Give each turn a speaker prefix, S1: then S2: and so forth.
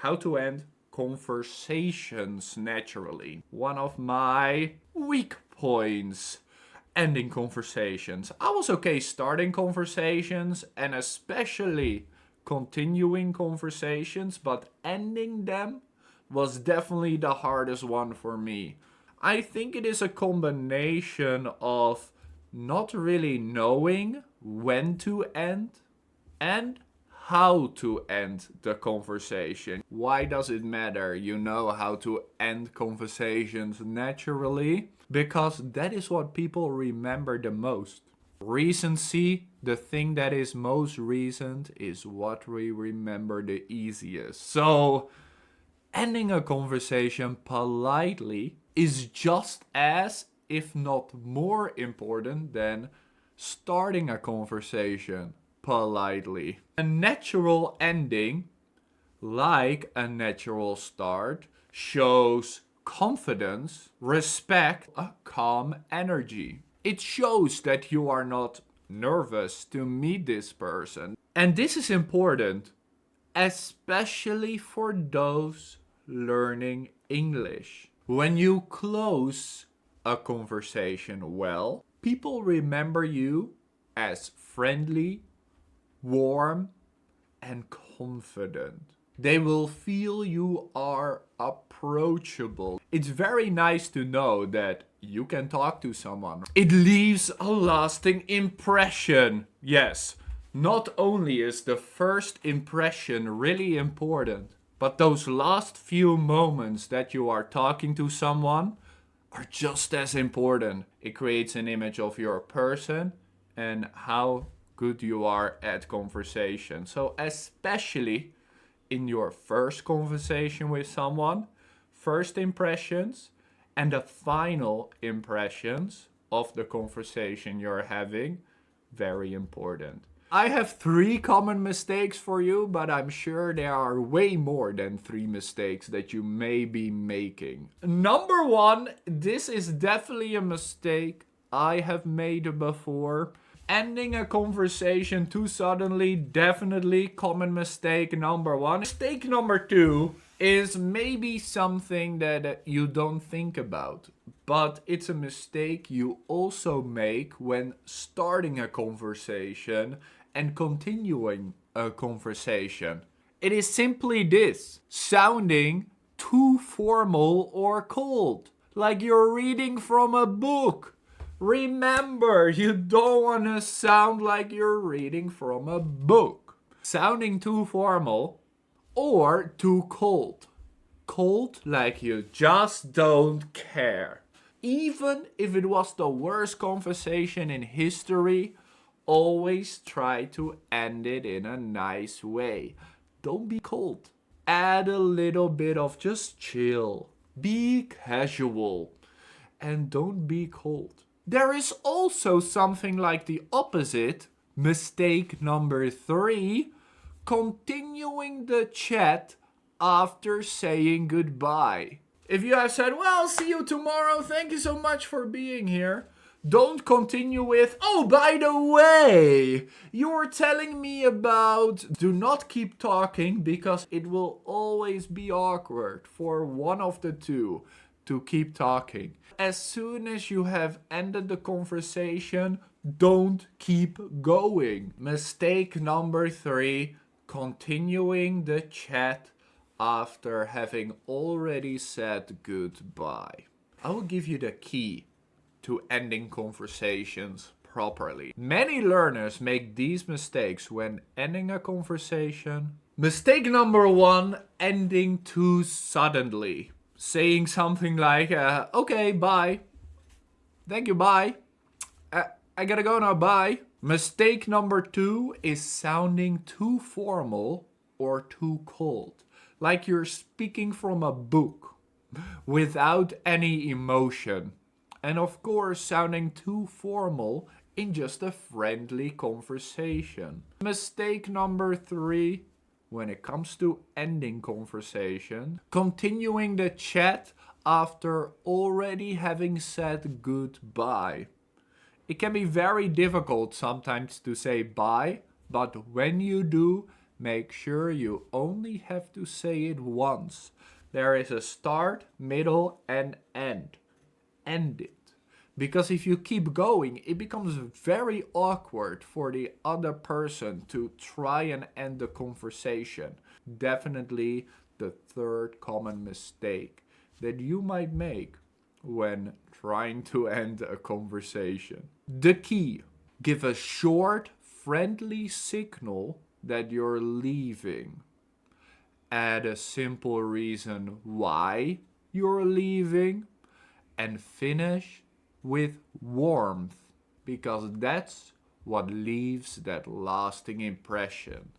S1: How to end conversations naturally. One of my weak points. Ending conversations. I was okay starting conversations and especially continuing conversations, but ending them was definitely the hardest one for me. I think it is a combination of not really knowing when to end and how to end the conversation. Why does it matter? You know how to end conversations naturally? Because that is what people remember the most. Recency, the thing that is most recent, is what we remember the easiest. So, ending a conversation politely is just as, if not more important than starting a conversation politely. A natural ending, like a natural start, shows confidence, respect, a calm energy. It shows that you are not nervous to meet this person. And this is important, especially for those learning English. When you close a conversation well, people remember you as friendly, warm, and confident. They will feel you are approachable. It's very nice to know that you can talk to someone. It leaves a lasting impression. Yes, not only is the first impression really important, but those last few moments that you are talking to someone are just as important. It creates an image of your person and how good you are at conversation. So, especially in your first conversation with someone, first impressions and the final impressions of the conversation you're having, very important. I have 3 common mistakes for you, but I'm sure there are way more than 3 mistakes that you may be making. Number 1, this is definitely a mistake I have made before. Ending a conversation too suddenly, definitely common mistake number 1. Mistake number 2 is maybe something that you don't think about, but it's a mistake you also make when starting a conversation and continuing a conversation. It is simply this: sounding too formal or cold, like you're reading from a book. Remember, you don't want to sound like you're reading from a book. Sounding too formal or too cold. Cold like you just don't care. Even if it was the worst conversation in history, always try to end it in a nice way. Don't be cold. Add a little bit of just chill. Be casual. And don't be cold. There is also something like the opposite. Mistake number 3. Continuing the chat after saying goodbye. If you have said, well, see you tomorrow, thank you so much for being here, don't continue with, oh, by the way, you're telling me about, do not keep talking because it will always be awkward for one of the two to keep talking. As soon as you have ended the conversation, don't keep going. Mistake number 3, continuing the chat after having already said goodbye. I will give you the key to ending conversations properly. Many learners make these mistakes when ending a conversation. Mistake number 1, ending too suddenly. Saying something like, okay, bye. Thank you, bye. I gotta go now, bye. Mistake number 2 is sounding too formal or too cold. Like you're speaking from a book without any emotion. And of course, sounding too formal in just a friendly conversation. Mistake number 3, when it comes to ending conversation, continuing the chat after already having said goodbye. It can be very difficult sometimes to say bye, but when you do, Make sure you only have to say it once. There is a start, middle, and end. End it. Because if you keep going, it becomes very awkward for the other person to try and end the conversation. Definitely the third common mistake that you might make when trying to end a conversation. The key: give a short, friendly signal that you're leaving. Add a simple reason why you're leaving, and finish with warmth, because that's what leaves that lasting impression.